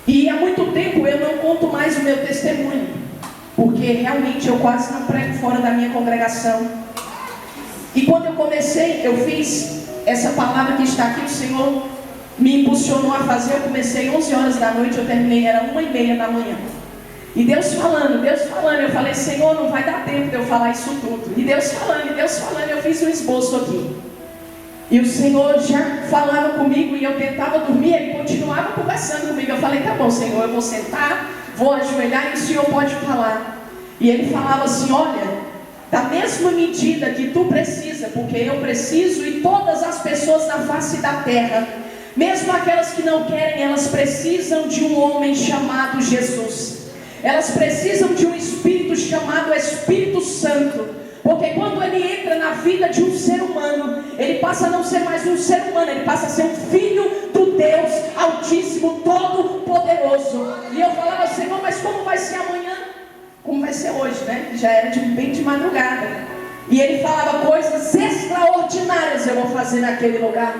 E há muito tempo eu não conto mais o meu testemunho, porque realmente eu quase não prego fora da minha congregação. E quando eu comecei, eu fiz essa palavra que está aqui, o Senhor me impulsionou a fazer. Eu comecei 11 horas da noite, eu terminei, era 1h30 da manhã. E Deus falando, eu falei, Senhor, não vai dar tempo de eu falar isso tudo. E Deus falando, eu fiz um esboço aqui. E o Senhor já falava comigo e eu tentava dormir, ele continuava conversando comigo. Eu falei, tá bom, Senhor, eu vou sentar, vou ajoelhar e o Senhor pode falar. E ele falava assim, olha, da mesma medida que tu precisa, porque eu preciso e todas as pessoas na face da terra, mesmo aquelas que não querem, elas precisam de um homem chamado Jesus. Elas precisam de um Espírito chamado Espírito Santo. Porque quando ele entra na vida de um ser humano, ele passa a não ser mais um ser humano, ele passa a ser um filho do Deus Altíssimo, Todo-Poderoso. E eu falava, Senhor, mas como vai ser amanhã? Como vai ser hoje, né? Já era bem de madrugada. E ele falava, coisas extraordinárias eu vou fazer naquele lugar.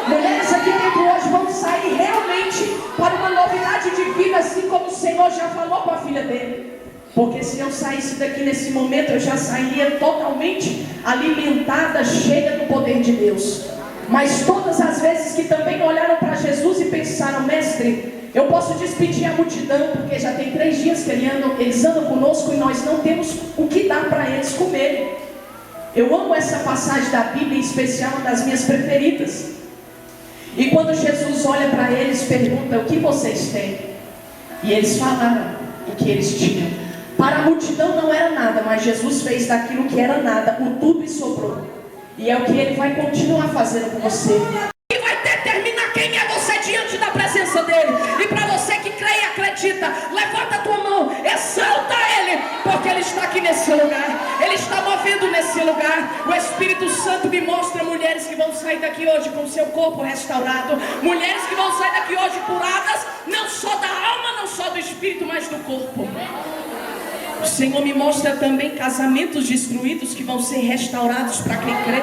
Mulheres aqui dentro hoje vão sair realmente para uma novidade de vida, assim como o Senhor já falou com a filha dele. Porque se eu saísse daqui nesse momento, eu já sairia totalmente alimentada, cheia do poder de Deus. Mas todas as vezes que também olharam para Jesus e pensaram, mestre, eu posso despedir a multidão, porque já tem 3 dias que eles andam conosco e nós não temos o que dar para eles comerem. Eu amo essa passagem da Bíblia, em especial, uma das minhas preferidas. E quando Jesus olha para eles, pergunta, o que vocês têm? E eles falaram o que eles tinham. Para a multidão não era nada, mas Jesus fez daquilo que era nada, o tudo e sobrou. E é o que ele vai continuar fazendo com você. E vai determinar quem é você diante da presença dele. E para você que crê e acredita, levanta a tua mão, exalta ele, porque ele está aqui nesse lugar. Ele está movendo nesse lugar. O Espírito Santo me mostra mulheres que vão sair daqui hoje com o seu corpo restaurado. Mulheres que vão sair daqui hoje curadas, não só da alma, não só do espírito, mas do corpo. O Senhor me mostra também casamentos destruídos que vão ser restaurados para quem crê.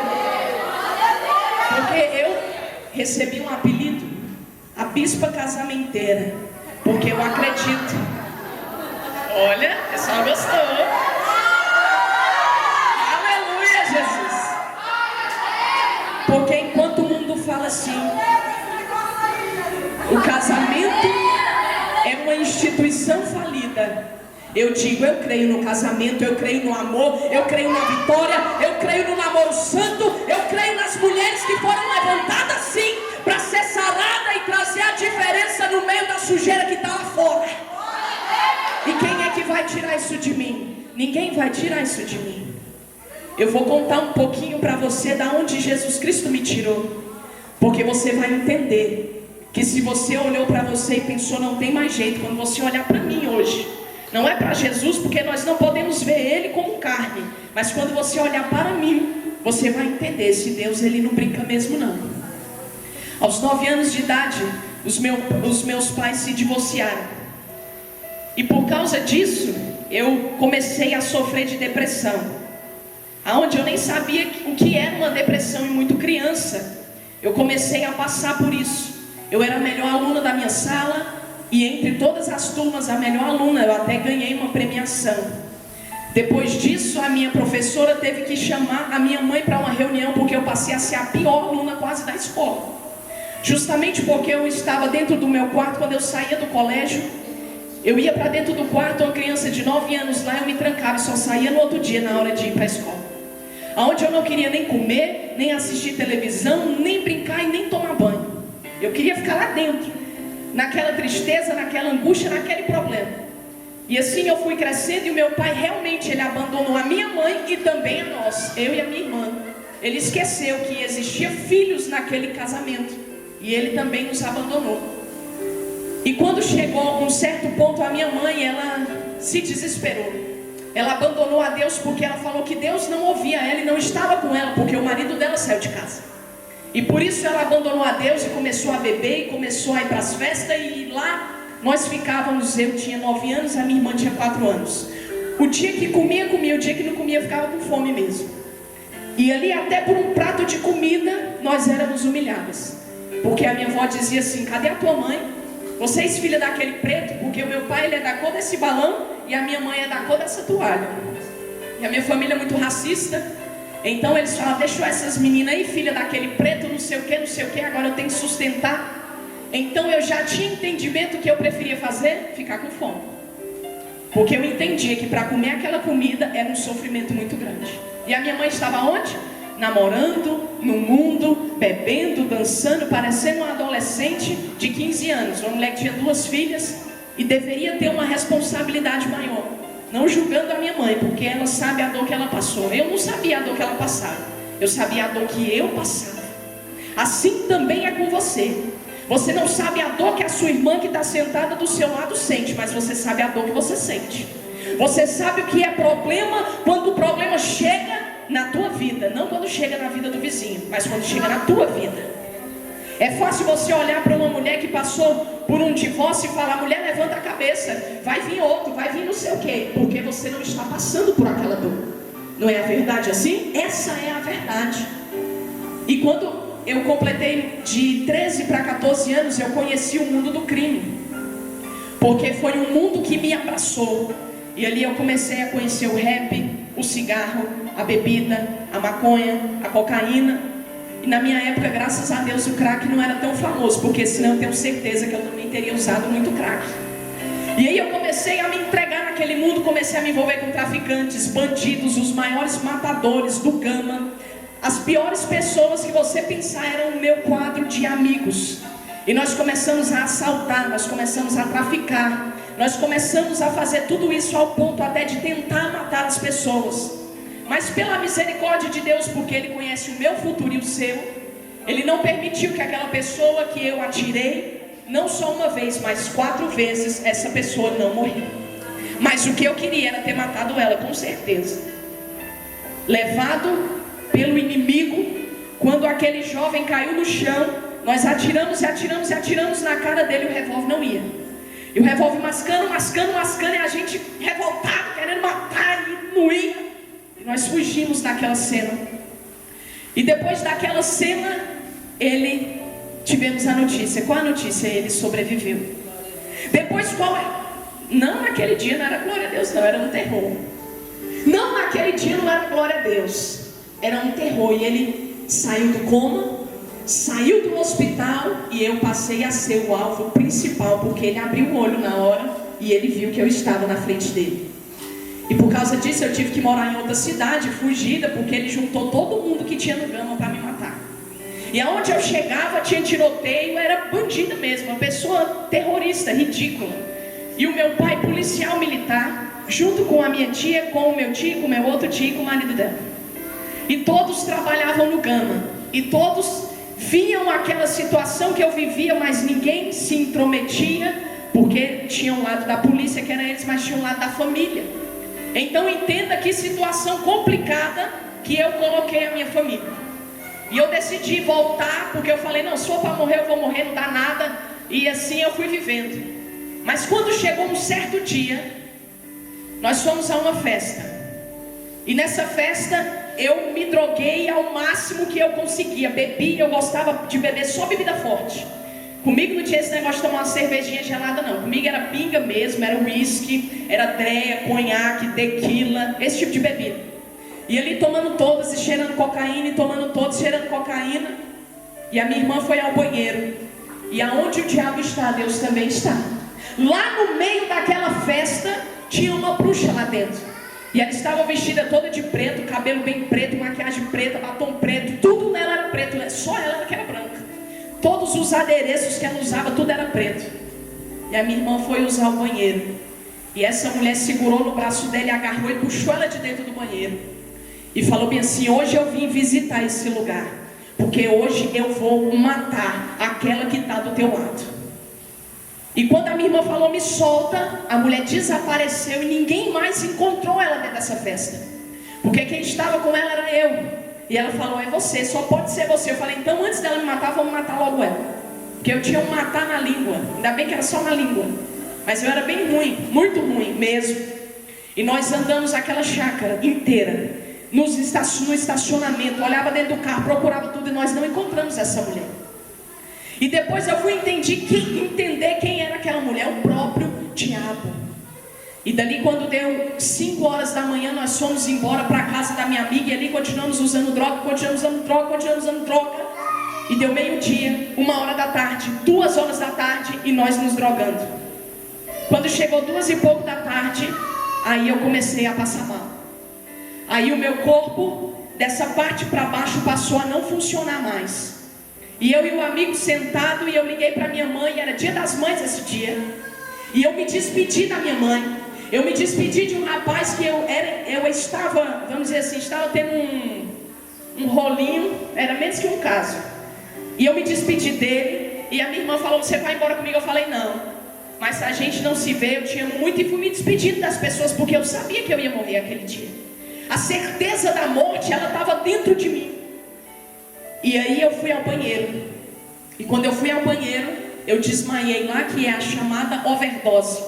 Porque eu recebi um apelido, a bispa casamenteira, porque eu acredito. Olha, o pessoal gostou. Aleluia, Jesus. Porque enquanto o mundo fala assim, o casamento é uma instituição falida, eu digo, eu creio no casamento, eu creio no amor, eu creio na vitória, eu creio no namoro santo, eu creio nas mulheres que foram levantadas sim, para ser sarada e trazer a diferença no meio da sujeira que está lá fora. E quem é que vai tirar isso de mim? Ninguém vai tirar isso de mim. Eu vou contar um pouquinho para você da onde Jesus Cristo me tirou, porque você vai entender que se você olhou para você e pensou, não tem mais jeito, quando você olhar para mim hoje, não é para Jesus, porque nós não podemos ver ele como carne. Mas quando você olhar para mim, você vai entender, esse Deus, ele não brinca mesmo não. Aos 9 anos de idade, os meus pais se divorciaram. E por causa disso, eu comecei a sofrer de depressão. Aonde eu nem sabia o que era uma depressão e muito criança. Eu comecei a passar por isso. Eu era a melhor aluna da minha sala. E entre todas as turmas, a melhor aluna, eu até ganhei uma premiação. Depois disso, a minha professora teve que chamar a minha mãe para uma reunião, porque eu passei a ser a pior aluna quase da escola. Justamente porque eu estava dentro do meu quarto, quando eu saía do colégio, eu ia para dentro do quarto, uma criança de 9 anos lá, eu me trancava e só saía no outro dia, na hora de ir para a escola. Onde eu não queria nem comer, nem assistir televisão, nem brincar e nem tomar banho. Eu queria ficar lá dentro, naquela tristeza, naquela angústia, naquele problema. E assim eu fui crescendo e o meu pai realmente, ele abandonou a minha mãe e também a nós, eu e a minha irmã. Ele esqueceu que existia filhos naquele casamento e ele também nos abandonou. E quando chegou um certo ponto, a minha mãe, ela se desesperou. Ela abandonou a Deus porque ela falou que Deus não ouvia ela e não estava com ela, porque o marido dela saiu de casa. E por isso ela abandonou a Deus e começou a beber e começou a ir para as festas. E lá nós ficávamos, eu tinha 9 anos, a minha irmã tinha 4 anos. O dia que comia, comia, o dia que não comia, ficava com fome mesmo. E ali até por um prato de comida, nós éramos humilhadas. Porque a minha avó dizia assim, cadê a tua mãe? Vocês filha daquele preto, porque o meu pai ele é da cor desse balão e a minha mãe é da cor dessa toalha. E a minha família é muito racista. Então eles falam, deixa essas meninas aí, filha daquele preto, não sei o que, agora eu tenho que sustentar. Então eu já tinha entendimento que eu preferia fazer, ficar com fome. Porque eu entendia que para comer aquela comida era um sofrimento muito grande. E a minha mãe estava onde? Namorando, no mundo, bebendo, dançando, parecendo uma adolescente de 15 anos. Uma mulher que tinha 2 filhas e deveria ter uma responsabilidade maior. Não julgando a minha mãe, porque ela sabe a dor que ela passou. Eu não sabia a dor que ela passava. Eu sabia a dor que eu passava. Assim também é com você. Você não sabe a dor que a sua irmã que está sentada do seu lado sente, mas você sabe a dor que você sente. Você sabe o que é problema quando o problema chega na tua vida. Não quando chega na vida do vizinho, mas quando chega na tua vida. É fácil você olhar para uma mulher que passou por um divórcio e falar, mulher, levanta a cabeça, vai vir outro, vai vir não sei o quê, porque você não está passando por aquela dor. Não é a verdade assim? Essa é a verdade. E quando eu completei de 13 para 14 anos, eu conheci o mundo do crime, porque foi um mundo que me abraçou. E ali eu comecei a conhecer o rap, o cigarro, a bebida, a maconha, a cocaína. E na minha época, graças a Deus, o crack não era tão famoso, porque senão eu tenho certeza que eu também teria usado muito crack. E aí eu comecei a me entregar naquele mundo, comecei a me envolver com traficantes, bandidos, os maiores matadores do Gama. As piores pessoas que você pensar eram o meu quadro de amigos. E nós começamos a assaltar, nós começamos a traficar, nós começamos a fazer tudo isso ao ponto até de tentar matar as pessoas. Mas pela misericórdia de Deus, porque Ele conhece o meu futuro e o seu, Ele não permitiu que aquela pessoa que eu atirei, não só uma vez, mas 4 vezes, essa pessoa não morreu. Mas o que eu queria era ter matado ela, com certeza. Levado pelo inimigo, quando aquele jovem caiu no chão, nós atiramos e atiramos e atiramos na cara dele, o revólver não ia. E o revólver mascando, e a gente revoltado, querendo matar, e não ia. E nós fugimos daquela cena. E depois daquela cena, tivemos a notícia. Qual a notícia? Ele sobreviveu. Depois qual é? Não naquele dia, não era glória a Deus, não, era um terror. Não naquele dia, não era glória a Deus, era um terror. E ele saiu do coma, saiu do hospital, e eu passei a ser o alvo principal, porque ele abriu o olho na hora e ele viu que eu estava na frente dele. E por causa disso eu tive que morar em outra cidade, fugida, porque ele juntou todo mundo que tinha no Gama para me matar. E aonde eu chegava tinha tiroteio, era bandida mesmo, uma pessoa terrorista, ridícula. E o meu pai, policial militar, junto com a minha tia, com o meu tio, com o meu outro tio e com o marido dela. E todos trabalhavam no Gama, e todos viam aquela situação que eu vivia, mas ninguém se intrometia, porque tinha um lado da polícia que era eles, mas tinha um lado da família. Então entenda que situação complicada que eu coloquei a minha família. E eu decidi voltar, porque eu falei, não, se for para morrer eu vou morrer, não dá nada. E assim eu fui vivendo. Mas quando chegou um certo dia, nós fomos a uma festa. E nessa festa eu me droguei ao máximo que eu conseguia. Bebi, eu gostava de beber só bebida forte. Comigo não tinha esse negócio de tomar uma cervejinha gelada não. Comigo era pinga mesmo, era whisky, era dreia, conhaque, tequila, esse tipo de bebida. E ali tomando todas e cheirando cocaína, e tomando todas e cheirando cocaína. E a minha irmã foi ao banheiro. E aonde o diabo está, Deus também está. Lá no meio daquela festa, tinha uma bruxa lá dentro. E ela estava vestida toda de preto, cabelo bem preto, maquiagem preta, batom preto, tudo nela era preto, só ela que era branca. Todos os adereços que ela usava, tudo era preto. E a minha irmã foi usar o banheiro. E essa mulher segurou no braço dela e agarrou e puxou ela de dentro do banheiro. E falou bem assim, hoje eu vim visitar esse lugar, porque hoje eu vou matar aquela que está do teu lado. E quando a minha irmã falou, me solta, a mulher desapareceu e ninguém mais encontrou ela dentro dessa festa. Porque quem estava com ela era eu. E ela falou, é você, só pode ser você. Eu falei, então antes dela me matar, vamos matar logo ela. Porque eu tinha um matar na língua. Ainda bem que era só na língua. Mas eu era bem ruim, muito ruim mesmo. E nós andamos aquela chácara inteira, no estacionamento, olhava dentro do carro, procurava tudo e nós não encontramos essa mulher. E depois eu fui entender quem era aquela mulher, o próprio diabo. E dali, quando deu 5 horas da manhã, nós fomos embora para a casa da minha amiga. E ali continuamos usando droga, continuamos usando droga. E deu meio-dia, 1h da tarde, 2 horas da tarde, e nós nos drogando. Quando chegou 2 e pouco da tarde, aí eu comecei a passar mal. Aí o meu corpo, dessa parte para baixo, passou a não funcionar mais. E eu e o amigo sentado, e eu liguei para minha mãe. Era dia das mães esse dia. E eu me despedi da minha mãe. Eu me despedi de um rapaz que eu estava, vamos dizer assim, estava tendo um rolinho, era menos que um caso. E eu me despedi dele, e a minha irmã falou: você vai embora comigo? Eu falei: não. Mas se a gente não se vê, eu tinha muito, e fui me despedindo das pessoas, porque eu sabia que eu ia morrer aquele dia. A certeza da morte, ela estava dentro de mim. E aí eu fui ao banheiro. E quando eu fui ao banheiro, eu desmaiei lá, que é a chamada overdose.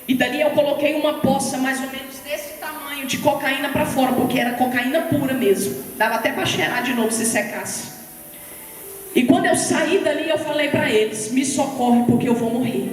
E dali eu coloquei uma poça mais ou menos desse tamanho de cocaína para fora, porque era cocaína pura mesmo. Dava até para cheirar de novo se secasse. E quando eu saí dali, eu falei para eles: me socorre, porque eu vou morrer.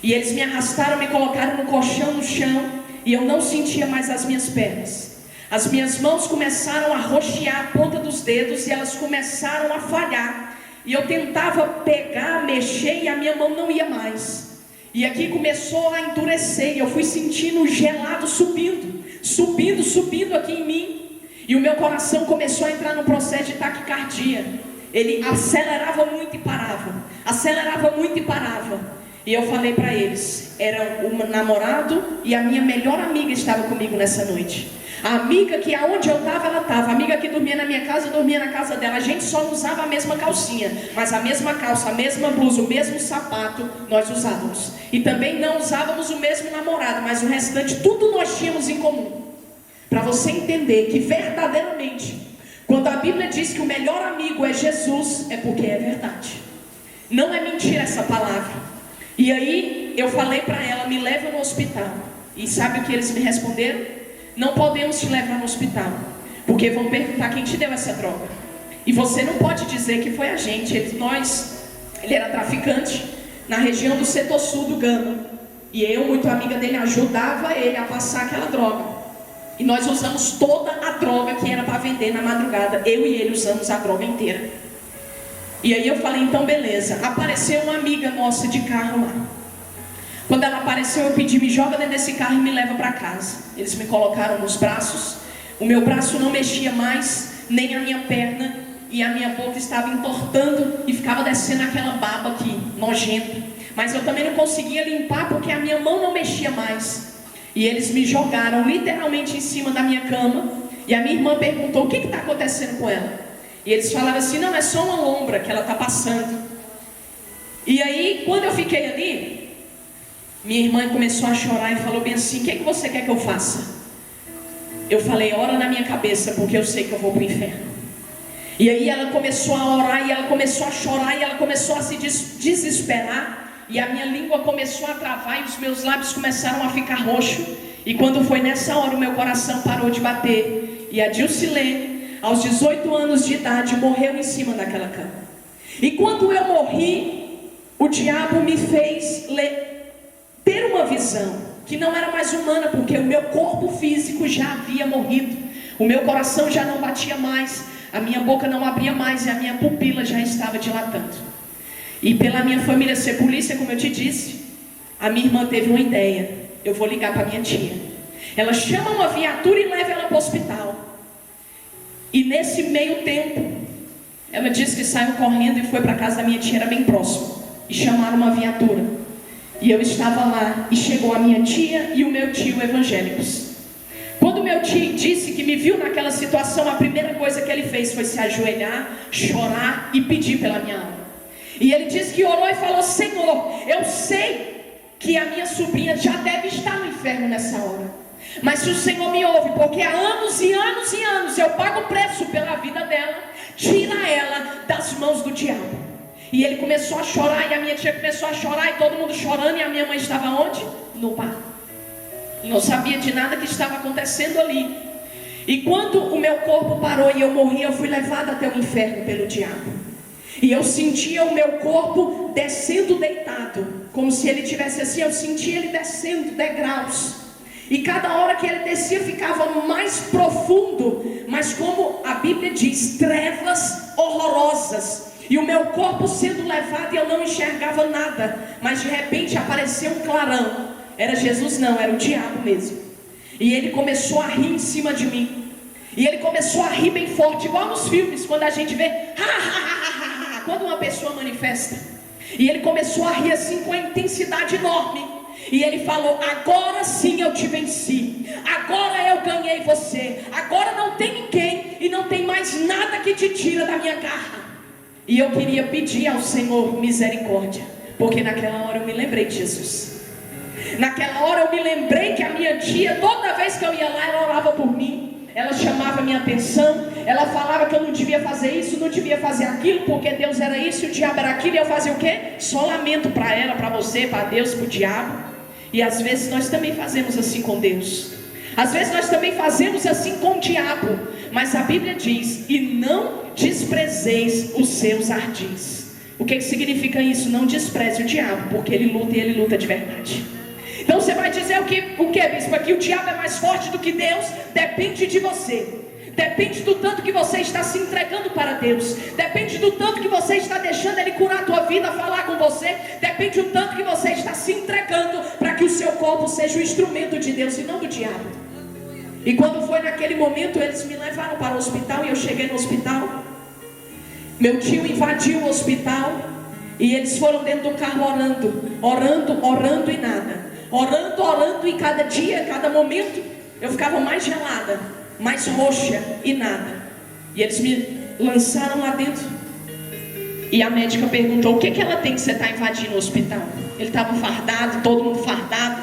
E eles me arrastaram, me colocaram no colchão, no chão, e eu não sentia mais as minhas pernas. As minhas mãos começaram a roxear a ponta dos dedos, e elas começaram a falhar. E eu tentava pegar, mexer, e a minha mão não ia mais. E aqui começou a endurecer, e eu fui sentindo o gelado subindo aqui em mim. E o meu coração começou a entrar no processo de taquicardia. Ele acelerava muito e parava, acelerava muito e parava. E eu falei para eles, era o namorado e a minha melhor amiga estava comigo nessa noite. A amiga que aonde eu estava, ela estava. A amiga que dormia na minha casa, eu dormia na casa dela. A gente só não usava a mesma calcinha, mas a mesma calça, a mesma blusa, o mesmo sapato nós usávamos. E também não usávamos o mesmo namorado, mas o restante tudo nós tínhamos em comum. Para você entender que verdadeiramente, quando a Bíblia diz que o melhor amigo é Jesus, é porque é verdade. Não é mentira essa palavra. E aí eu falei para ela: me leva no hospital. E sabe o que eles me responderam? Não podemos te levar no hospital, porque vão perguntar quem te deu essa droga. E você não pode dizer que foi a gente. Ele era traficante na região do setor sul do Gama. E eu, muito amiga dele, ajudava ele a passar aquela droga. E nós usamos toda a droga que era para vender na madrugada. Eu e ele usamos a droga inteira. E aí eu falei: então beleza. Apareceu uma amiga nossa de carro lá. Quando ela apareceu, eu pedi: me joga dentro desse carro e me leva para casa. Eles me colocaram nos braços. O meu braço não mexia mais, nem a minha perna. E a minha boca estava entortando e ficava descendo aquela baba aqui, nojenta. Mas eu também não conseguia limpar, porque a minha mão não mexia mais. E eles me jogaram literalmente em cima da minha cama. E a minha irmã perguntou: o que está acontecendo com ela? E eles falaram assim: não, é só uma lombra que ela está passando. E aí, quando eu fiquei ali, minha irmã começou a chorar e falou bem assim: o que você quer que eu faça? Eu falei: ora na minha cabeça, porque eu sei que eu vou para o inferno. E aí ela começou a orar, e ela começou a chorar, e ela começou a se desesperar. E a minha língua começou a travar, e os meus lábios começaram a ficar roxos. E quando foi nessa hora, o meu coração parou de bater. E a Dilcilene, aos 18 anos de idade, morreu em cima daquela cama. E quando eu morri, o diabo me fez ter uma visão que não era mais humana, porque o meu corpo físico já havia morrido. O meu coração já não batia mais, a minha boca não abria mais, e a minha pupila já estava dilatando. E pela minha família ser polícia, como eu te disse, a minha irmã teve uma ideia: eu vou ligar para minha tia. Ela chama uma viatura e leva ela para o hospital. E nesse meio tempo, ela disse que saiu correndo e foi para a casa da minha tia, era bem próximo, e chamaram uma viatura. E eu estava lá, e chegou a minha tia e o meu tio evangélicos. Quando meu tio disse que me viu naquela situação, a primeira coisa que ele fez foi se ajoelhar, chorar e pedir pela minha alma. E ele disse que orou e falou: Senhor, eu sei que a minha sobrinha já deve estar no inferno nessa hora, mas se o Senhor me ouve, porque há anos e anos e anos eu pago o preço pela vida dela, tira ela das mãos do diabo. E ele começou a chorar, e a minha tia começou a chorar, e todo mundo chorando. E a minha mãe estava onde? No bar. Não sabia de nada que estava acontecendo ali. E quando o meu corpo parou e eu morri, eu fui levada até o inferno pelo diabo. E eu sentia o meu corpo descendo deitado, como se ele tivesse assim, eu sentia ele descendo degraus. E cada hora que ele descia ficava mais profundo, mas como a Bíblia diz, trevas horrorosas. E o meu corpo sendo levado e eu não enxergava nada. Mas de repente apareceu um clarão. Era Jesus não, era o diabo mesmo. E ele começou a rir em cima de mim. E ele começou a rir bem forte, igual nos filmes, quando a gente vê quando uma pessoa manifesta. E ele começou a rir assim com a intensidade enorme. E ele falou: agora sim eu te venci, agora eu ganhei você, agora não tem ninguém e não tem mais nada que te tira da minha garra. E eu queria pedir ao Senhor misericórdia, porque naquela hora eu me lembrei de Jesus. Naquela hora eu me lembrei que a minha tia, toda vez que eu ia lá, ela orava por mim. Ela chamava a minha atenção, ela falava que eu não devia fazer isso, não devia fazer aquilo, porque Deus era isso e o diabo era aquilo. E eu fazia o quê? Só lamento para ela, para você, para Deus, para o diabo. E às vezes nós também fazemos assim com Deus. Às vezes nós também fazemos assim com o diabo. Mas a Bíblia diz: e não desprezeis os seus ardis. O que significa isso? Não despreze o diabo, porque ele luta e ele luta de verdade. Então você vai dizer o que, bispo? Que o diabo é mais forte do que Deus? Depende de você. Depende do tanto que você está se entregando para Deus. Depende do tanto que você está deixando Ele curar a tua vida, falar com você. Depende do tanto que você está se entregando para que o seu corpo seja o instrumento de Deus e não do diabo. E quando foi naquele momento, eles me levaram para o hospital. E eu cheguei no hospital. Meu tio invadiu o hospital. E eles foram dentro do carro orando e nada. Orando e cada dia, cada momento eu ficava mais gelada, mais roxa e nada. E eles me lançaram lá dentro. E a médica perguntou: o que ela tem que você está invadindo o hospital? Ele estava fardado, todo mundo fardado.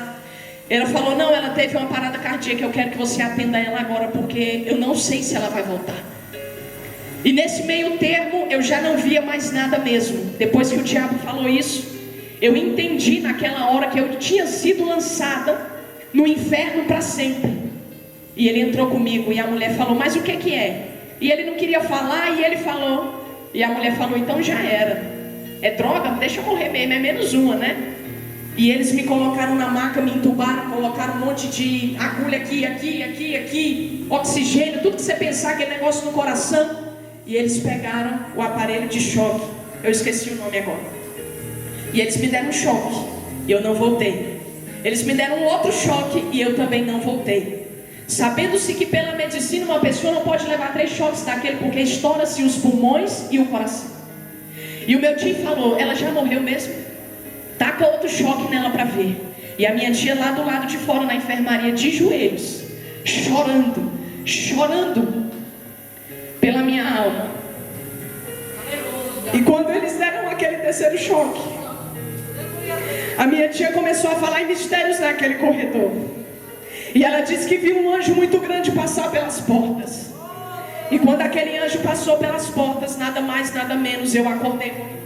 Ela falou: não, ela teve uma parada cardíaca, eu quero que você atenda ela agora, porque eu não sei se ela vai voltar. E nesse meio termo eu já não via mais nada mesmo. Depois que o diabo falou isso, eu entendi naquela hora que eu tinha sido lançada no inferno para sempre. E ele entrou comigo e a mulher falou: mas o que é? E ele não queria falar e ele falou. E a mulher falou: então já era. É droga? Deixa eu morrer mesmo, é menos uma, né? E eles me colocaram na maca, me entubaram, colocaram um monte de agulha aqui, oxigênio, tudo que você pensar, aquele negócio no coração. E eles pegaram o aparelho de choque. Eu esqueci o nome agora. E eles me deram um choque e eu não voltei. Eles me deram um outro choque e eu também não voltei. Sabendo-se que pela medicina uma pessoa não pode levar 3 choques daquele, porque estoura-se os pulmões e o coração. E o meu tio falou: ela já morreu mesmo? Taca outro choque nela para ver. E a minha tia lá do lado de fora na enfermaria, de joelhos, chorando pela minha alma. E quando eles deram aquele terceiro choque, a minha tia começou a falar em mistérios naquele corredor. E ela disse que viu um anjo muito grande passar pelas portas. E quando aquele anjo passou pelas portas, nada mais, nada menos, eu acordei vomitando.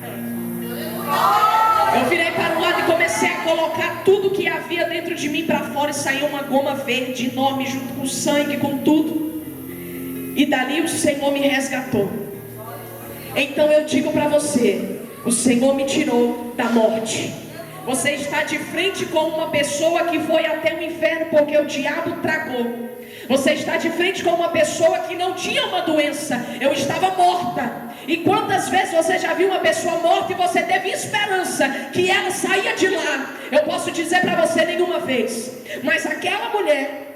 Eu virei para o lado e comecei a colocar tudo que havia dentro de mim para fora. E saiu uma goma verde enorme, junto com sangue, com tudo. E dali o Senhor me resgatou. Então eu digo para você: o Senhor me tirou da morte. Você está de frente com uma pessoa que foi até o inferno porque o diabo tragou. Você está de frente com uma pessoa que não tinha uma doença. Eu estava morta. E quantas vezes você já viu uma pessoa morta e você teve esperança que ela saía de lá? Eu posso dizer para você: nenhuma vez. Mas aquela mulher,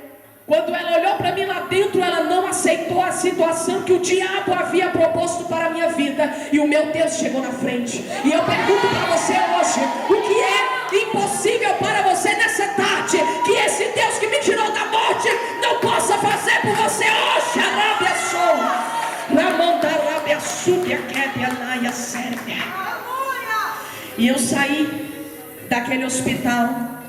quando ela olhou para mim lá dentro, ela não aceitou a situação que o diabo havia proposto para a minha vida. E o meu Deus chegou na frente. E eu pergunto para você hoje: o que é impossível para você nessa tarde, que esse Deus que me tirou da morte não possa fazer por você hoje? Arábia sou Ramanda Arábia Súbia Québia Naia Sérvia. E eu saí daquele hospital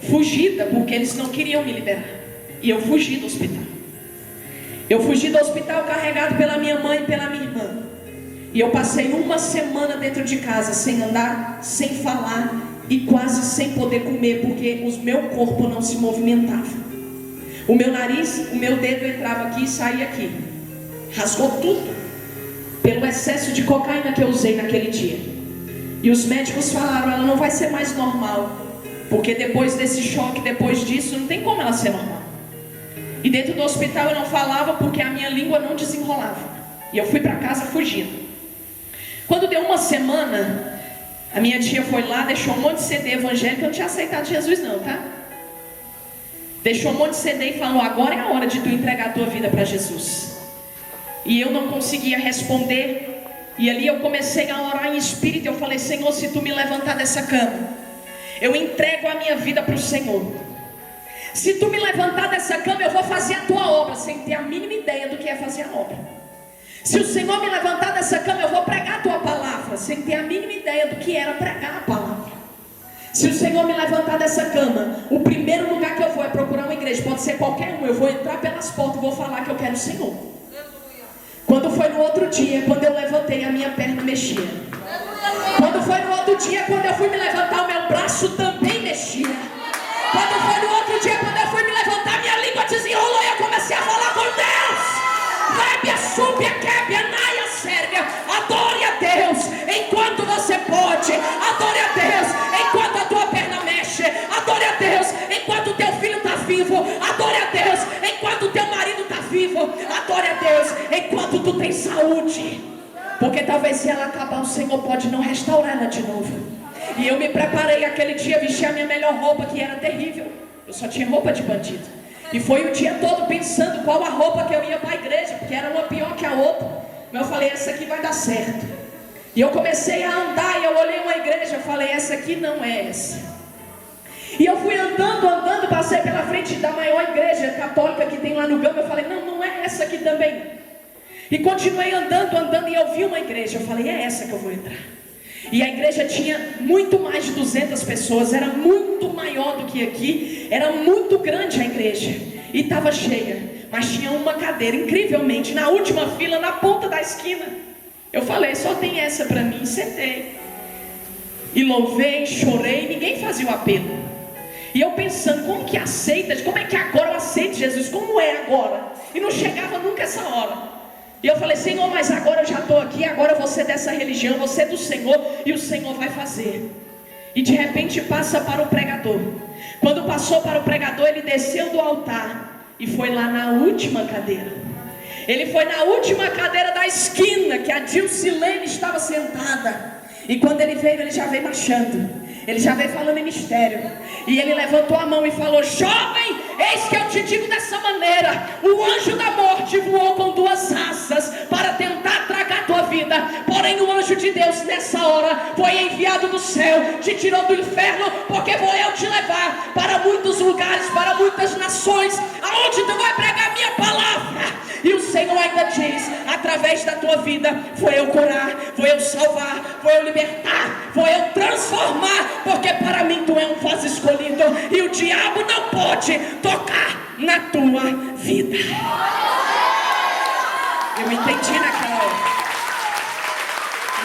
fugida, porque eles não queriam me liberar. E eu fugi do hospital. Eu fugi do hospital carregado pela minha mãe e pela minha irmã. E eu passei uma semana dentro de casa, sem andar, sem falar e quase sem poder comer, porque o meu corpo não se movimentava. O meu nariz, o meu dedo entrava aqui e saía aqui. Rasgou tudo. pelo excesso de cocaína que eu usei naquele dia. E os médicos falaram, ela não vai ser mais normal, porque depois desse choque, depois disso, não tem como ela ser normal. E dentro do hospital eu não falava porque a minha língua não desenrolava. E eu fui para casa fugindo. Quando deu uma semana, a minha tia foi lá, deixou um monte de CD evangélico. Eu não tinha aceitado Jesus não, tá? Deixou um monte de CD e falou, agora é a hora de tu entregar a tua vida para Jesus. E eu não conseguia responder. E ali eu comecei a orar em espírito. Eu falei, Senhor, se tu me levantar dessa cama, eu entrego a minha vida para o Senhor. Se tu me levantar dessa cama, eu vou fazer a tua obra, sem ter a mínima ideia do que é fazer a obra. Se o Senhor me levantar dessa cama, eu vou pregar a tua palavra, sem ter a mínima ideia do que era pregar a palavra. Se o Senhor me levantar dessa cama, o primeiro lugar que eu vou é procurar uma igreja, pode ser qualquer um. Eu vou entrar pelas portas e vou falar que eu quero o Senhor. Quando foi no outro dia, quando eu levantei, a minha perna mexia. Quando foi no outro dia, quando eu fui me levantar, o meu braço também mexia. Quando foi no outro dia, quando eu fui me levantar, minha língua desenrolou e eu comecei a falar com Deus. Rébia, súbia, québia, naia, sérvia. Adore a Deus enquanto você pode. Adore a Deus enquanto a tua perna mexe. Adore a Deus enquanto o teu filho está vivo. Adore a Deus enquanto o teu marido está vivo. Adore a Deus enquanto tu tem saúde. Porque talvez se ela acabar, o Senhor pode não restaurar ela de novo. E eu me preparei aquele dia, vesti a minha melhor roupa, que era terrível. Eu só tinha roupa de bandido. E foi o dia todo pensando qual a roupa que eu ia para a igreja, porque era uma pior que a outra. Mas eu falei, essa aqui vai dar certo. E eu comecei a andar e eu olhei uma igreja, eu falei, essa aqui não é essa. E eu fui andando, passei pela frente da maior igreja católica que tem lá no Gama. Eu falei, não é essa aqui também. E continuei andando e eu vi uma igreja. Eu falei, é essa que eu vou entrar. E a igreja tinha muito mais de 200 pessoas, era muito maior do que aqui, era muito grande a igreja, e estava cheia, mas tinha uma cadeira, incrivelmente, na última fila, na ponta da esquina. Eu falei, só tem essa para mim, sentei, e louvei, chorei, ninguém fazia o apelo. E eu pensando, como que aceita, como é que agora eu aceito Jesus, como é agora? E não chegava nunca essa hora. E eu falei, Senhor, mas agora eu já estou aqui, agora eu vou ser dessa religião, vou ser do Senhor, e o Senhor vai fazer. E de repente passa para o pregador. Quando passou para o pregador, ele desceu do altar e foi lá na última cadeira. Ele foi na última cadeira da esquina, que a Dilcilene estava sentada. E quando ele veio, ele já veio marchando. Ele já veio falando em mistério. E ele levantou a mão e falou, jovem, eis que eu te digo dessa maneira, o anjo da morte voou com 2 asas para tentar tragar a tua vida. Porém o anjo de Deus nessa hora foi enviado do céu, te tirou do inferno, porque vou eu te levar para muitos lugares, para muitas nações, aonde tu vai pregar a minha palavra. E o Senhor ainda diz, através da tua vida, vou eu curar, vou eu salvar, vou eu libertar, vou eu transformar, porque para mim tu é um vaso escolhido, e o diabo não pode tocar na tua vida. Eu entendi naquela hora.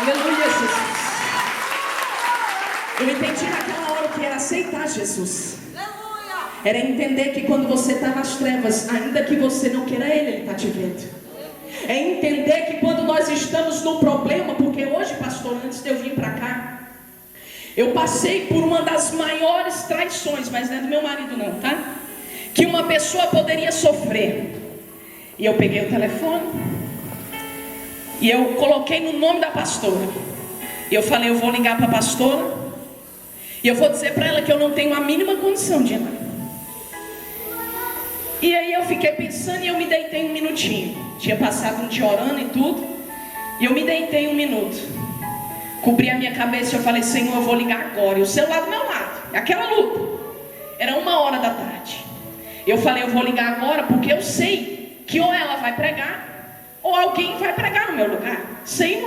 Aleluia, Jesus. Eu entendi naquela hora que era aceitar Jesus. Era entender que quando você está nas trevas, ainda que você não queira Ele está te vendo. É entender que quando nós estamos num problema, porque hoje, pastor, antes de eu vir para cá, eu passei por uma das maiores traições, mas não é do meu marido não, tá? Que uma pessoa poderia sofrer. E eu peguei o telefone e eu coloquei no nome da pastora. E eu falei, eu vou ligar para a pastora e eu vou dizer para ela que eu não tenho a mínima condição de ir lá. E aí eu fiquei pensando e eu me deitei um minutinho. Tinha passado um dia orando e tudo. E eu me deitei 1 minuto. Cobri a minha cabeça e eu falei, Senhor, eu vou ligar agora. E o celular do meu lado, aquela luta. Era 1h da tarde. Eu falei, eu vou ligar agora porque eu sei que ou ela vai pregar, ou alguém vai pregar no meu lugar. Sei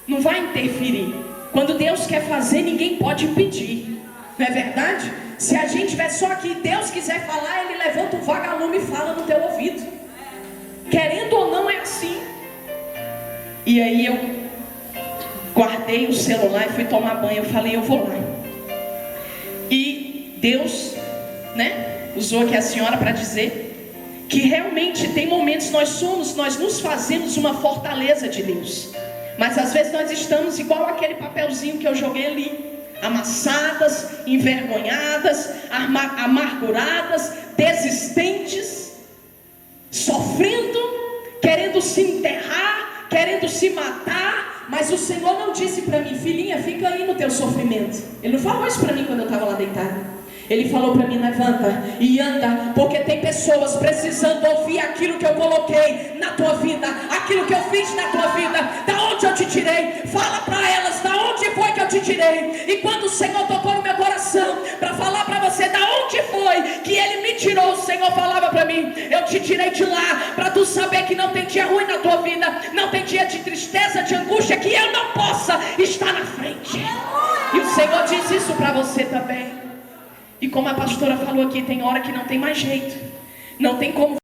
não vai interferir. Quando Deus quer fazer, ninguém pode impedir. Não é verdade? Se a gente estiver só aqui, Deus quiser falar, Ele levanta um vagalume e fala no teu ouvido. Querendo ou não, é assim. E aí eu guardei o celular e fui tomar banho. Eu falei, eu vou lá. E Deus, usou aqui a senhora para dizer que realmente tem momentos nós nos fazemos uma fortaleza de Deus, mas às vezes nós estamos igual aquele papelzinho que eu joguei ali, amassadas, envergonhadas, amarguradas, desistentes, sofrendo, querendo se enterrar, querendo se matar. Mas o Senhor não disse para mim: filhinha, fica aí no teu sofrimento. Ele não falou isso para mim quando eu estava lá deitada. Ele falou para mim: levanta e anda, porque tem pessoas precisando ouvir aquilo que eu coloquei na tua vida, aquilo que eu fiz na tua vida, da onde eu te tirei. Fala para elas da onde foi que eu te tirei. E quando o Senhor tocou no meu coração para falar para você da onde foi que Ele me tirou, o Senhor falava para mim: eu te tirei de lá, para tu saber que não tem dia ruim na tua vida, não tem dia de tristeza, de angústia, que eu não possa estar na frente. E o Senhor diz isso para você também. E como a pastora falou aqui, tem hora que não tem mais jeito, não tem como